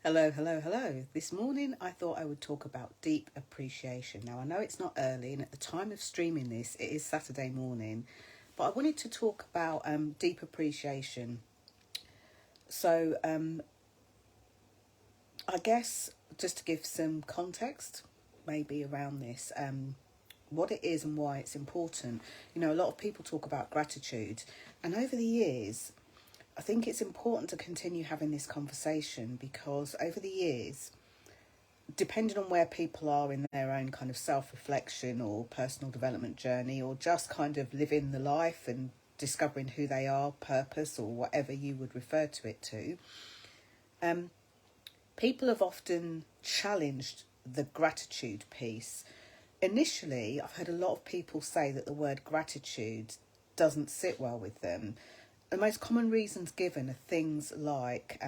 Hello, hello, hello. This morning I thought I would talk about deep appreciation. Now I know it's not early and at the time of streaming this it is Saturday morning, but I wanted to talk about deep appreciation. So I guess just to give some context maybe around this, what it is and why it's important. You know, a lot of people talk about gratitude, and over the years I think it's important to continue having this conversation because over the years, depending on where people are in their own kind of self-reflection or personal development journey, or just kind of living the life and discovering who they are, purpose, or whatever you would refer to it to, people have often challenged the gratitude piece. Initially, I've heard a lot of people say that the word gratitude doesn't sit well with them. The most common reasons given are things like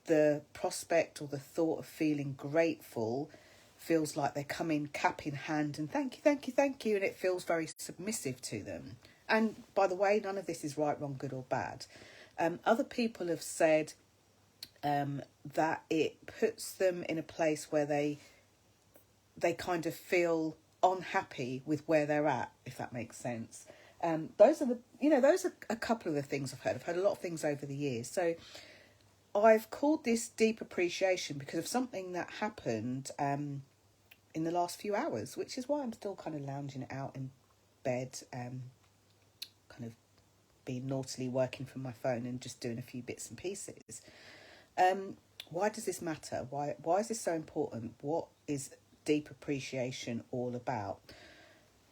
the prospect or the thought of feeling grateful feels like they're coming cap in hand and thank you, thank you, thank you, and it feels very submissive to them. And by the way, none of this is right, wrong, good or bad. Other people have said that it puts them in a place where they kind of feel unhappy with where they're at, if that makes sense. Those are a couple of the things I've heard. I've heard a lot of things over the years. So I've called this deep appreciation because of something that happened in the last few hours, which is why I'm still kind of lounging out in bed, kind of being naughtily working from my phone and just doing a few bits and pieces. Why does this matter? Why is this so important? What is deep appreciation all about?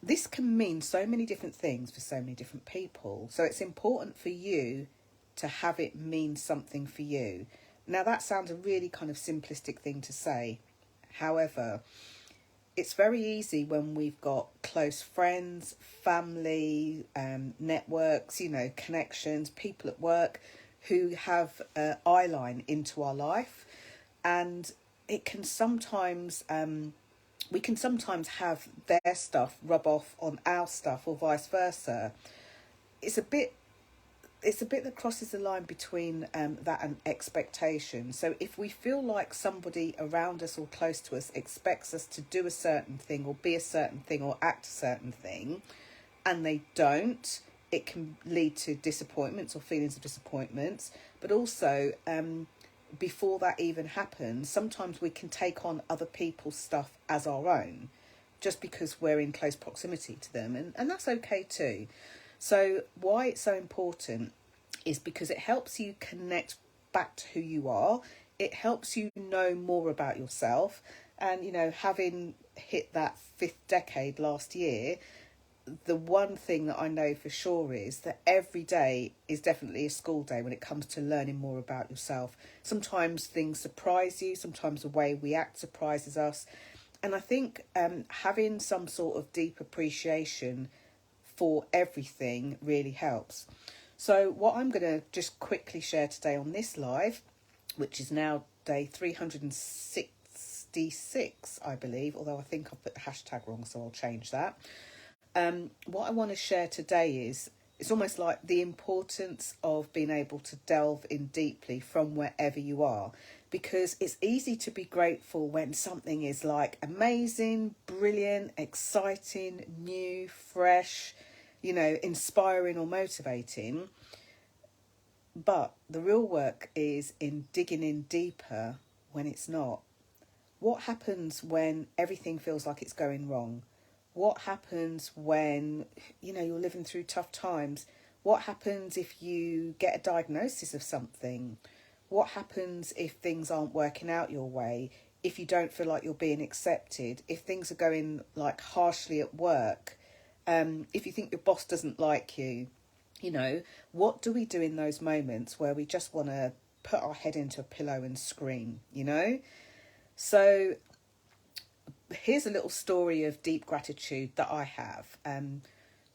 This can mean so many different things for so many different people. So it's important for you to have it mean something for you. Now that sounds a really kind of simplistic thing to say. However, it's very easy when we've got close friends, family, networks, connections, people at work who have an eye line into our life. And it can sometimes... we can sometimes have their stuff rub off on our stuff or vice versa. It's a bit that crosses the line between that and expectation. So if we feel like somebody around us or close to us expects us to do a certain thing or be a certain thing or act a certain thing, and they don't, it can lead to disappointments or feelings of disappointments. But also, before that even happens, sometimes we can take on other people's stuff as our own just because we're in close proximity to them, and that's okay too. So why it's so important is because it helps you connect back to who you are. It helps you know more about yourself. And, having hit that 5th decade last year, the one thing that I know for sure is that every day is definitely a school day when it comes to learning more about yourself. Sometimes things surprise you. Sometimes the way we act surprises us. And I think having some sort of deep appreciation for everything really helps. So what I'm going to just quickly share today on this live, which is now day 366, I believe, although I think I've put the hashtag wrong, so I'll change that. What I want to share today is it's almost like the importance of being able to delve in deeply from wherever you are, because it's easy to be grateful when something is like amazing, brilliant, exciting, new, fresh, inspiring or motivating. But the real work is in digging in deeper when it's not. What happens when everything feels like it's going wrong? What happens when, you're living through tough times? What happens if you get a diagnosis of something? What happens if things aren't working out your way? If you don't feel like you're being accepted? If things are going like harshly at work? If you think your boss doesn't like you? What do we do in those moments where we just want to put our head into a pillow and scream, So here's a little story of deep gratitude that I have.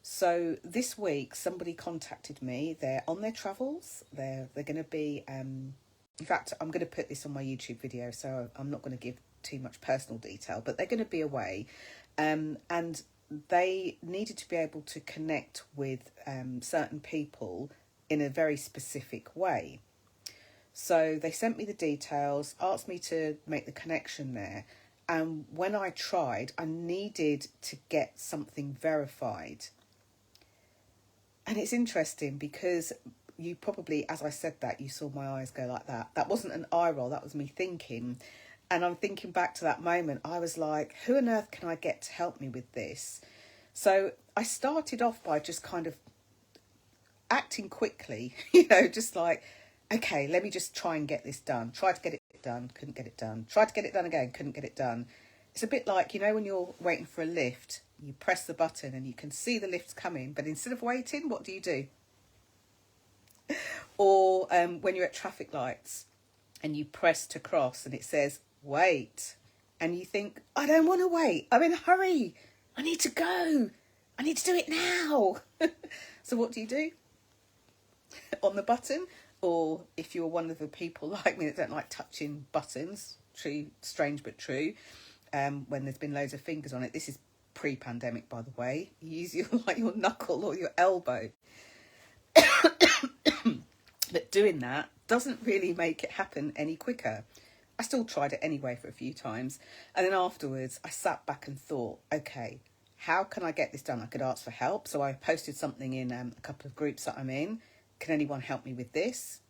So this week, somebody contacted me. They're on their travels. They're going to be... in fact, I'm going to put this on my YouTube video, so I'm not going to give too much personal detail, but they're going to be away. And they needed to be able to connect with certain people in a very specific way. So they sent me the details, asked me to make the connection there. And when I tried, I needed to get something verified. And it's interesting because you probably, as I said that, you saw my eyes go like that. That wasn't an eye roll, that was me thinking. And I'm thinking back to that moment. I was like, who on earth can I get to help me with this? So I started off by just kind of acting quickly, just like, okay, let me just try and get this done. Tried to get it done, couldn't get it done. Tried to get it done again, couldn't get it done. It's a bit like, when you're waiting for a lift, you press the button and you can see the lift's coming, but instead of waiting, what do? Or when you're at traffic lights and you press to cross and it says, wait. And you think, I don't want to wait. I'm in a hurry. I need to go. I need to do it now. So what do? On the button? Or if you're one of the people like me that don't like touching buttons, true, strange but true, when there's been loads of fingers on it. This is pre-pandemic, by the way. You use your knuckle or your elbow. But doing that doesn't really make it happen any quicker. I still tried it anyway for a few times. And then afterwards, I sat back and thought, okay, how can I get this done? I could ask for help. So I posted something in a couple of groups that I'm in. Can anyone help me with this?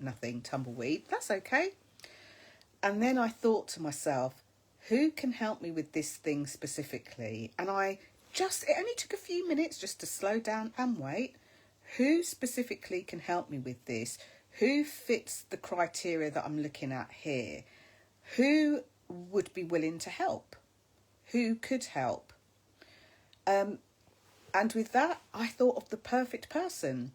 Nothing, tumbleweed. That's okay. And then I thought to myself, who can help me with this thing specifically? And it only took a few minutes just to slow down and wait. Who specifically can help me with this? Who fits the criteria that I'm looking at here? Who would be willing to help? Who could help? And with that, I thought of the perfect person.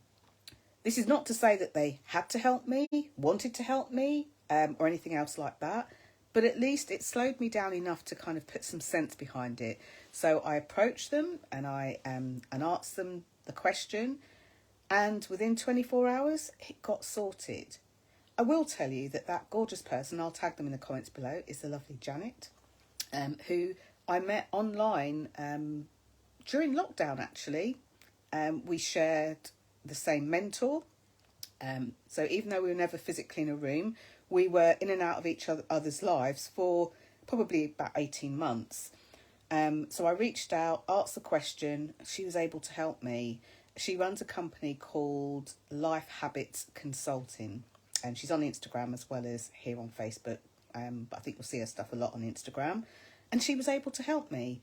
This is not to say that they had to help me, wanted to help me, or anything else like that. But at least it slowed me down enough to kind of put some sense behind it. So I approached them and I asked them the question. And within 24 hours, it got sorted. I will tell you that gorgeous person, I'll tag them in the comments below, is the lovely Janet, who I met online during lockdown, actually. We shared the same mentor. So even though we were never physically in a room, we were in and out of each other's lives for probably about 18 months. So I reached out, asked the question. She was able to help me. She runs a company called Life Habits Consulting, and she's on Instagram as well as here on Facebook. But I think you'll see her stuff a lot on Instagram. And she was able to help me.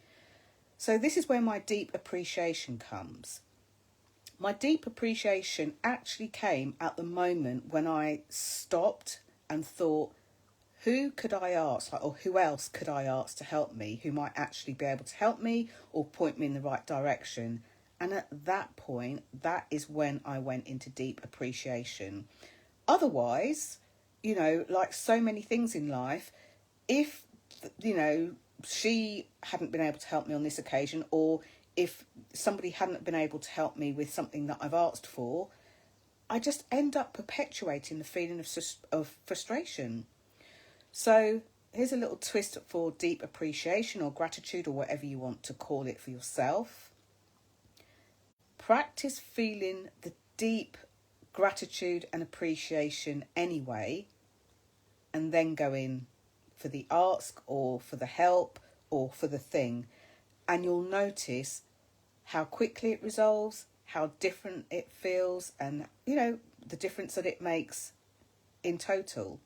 So this is where my deep appreciation comes. My deep appreciation actually came at the moment when I stopped and thought, who could I ask, or who else could I ask to help me, who might actually be able to help me or point me in the right direction? And at that point, that is when I went into deep appreciation. Otherwise, like so many things in life, if, she hadn't been able to help me on this occasion, or if somebody hadn't been able to help me with something that I've asked for, I just end up perpetuating the feeling of frustration. So here's a little twist for deep appreciation or gratitude or whatever you want to call it for yourself. Practice feeling the deep gratitude and appreciation anyway, and then go in for the ask or for the help or for the thing. And you'll notice how quickly it resolves, how different it feels, and, the difference that it makes in total.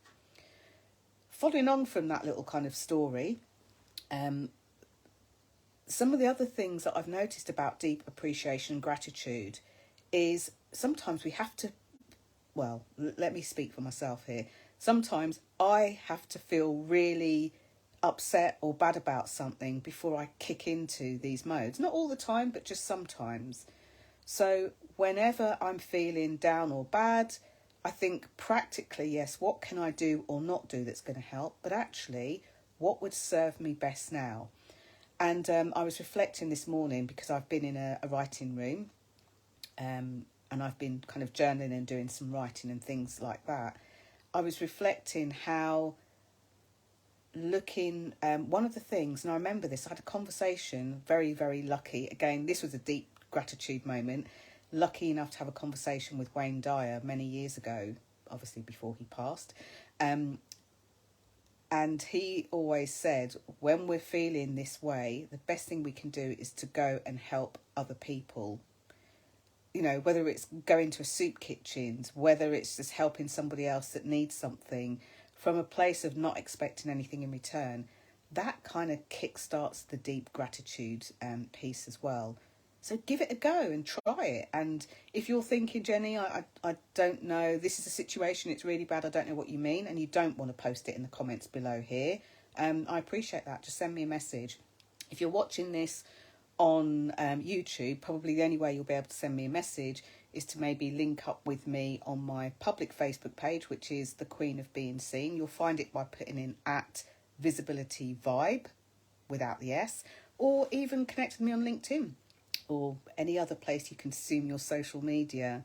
Following on from that little kind of story, some of the other things that I've noticed about deep appreciation and gratitude is sometimes we have to, let me speak for myself here. Sometimes I have to feel really upset or bad about something before I kick into these modes. Not all the time, but just sometimes. So whenever I'm feeling down or bad, I think practically, yes, what can I do or not do that's going to help? But actually, what would serve me best now? And I was reflecting this morning because I've been in a writing room and I've been kind of journaling and doing some writing and things like that. I was reflecting how one of the things, and I remember this, I had a conversation, very, very lucky. Again, this was a deep gratitude moment. lucky enough to have a conversation with Wayne Dyer many years ago, obviously before he passed. And he always said, when we're feeling this way, the best thing we can do is to go and help other people. You know, whether it's going to a soup kitchen, whether it's just helping somebody else that needs something from a place of not expecting anything in return, that kind of kickstarts the deep gratitude piece as well. So give it a go and try it. And if you're thinking, Jenny, I don't know, this is a situation, it's really bad, I don't know what you mean, and you don't want to post it in the comments below here, I appreciate that. Just send me a message. If you're watching this on YouTube, probably the only way you'll be able to send me a message is to maybe link up with me on my public Facebook page, which is The Queen of Being Seen. You'll find it by putting in @visibilityvibe without the S, or even connect with me on LinkedIn or any other place you consume your social media.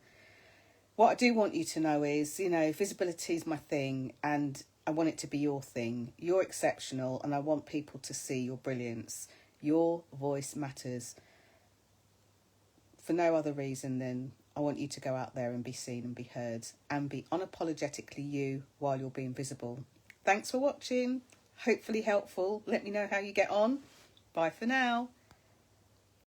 What I do want you to know is, you know, visibility is my thing, and I want it to be your thing. You're exceptional, and I want people to see your brilliance. Your voice matters for no other reason than I want you to go out there and be seen and be heard and be unapologetically you while you're being visible. Thanks for watching. Hopefully helpful. Let me know how you get on. Bye for now.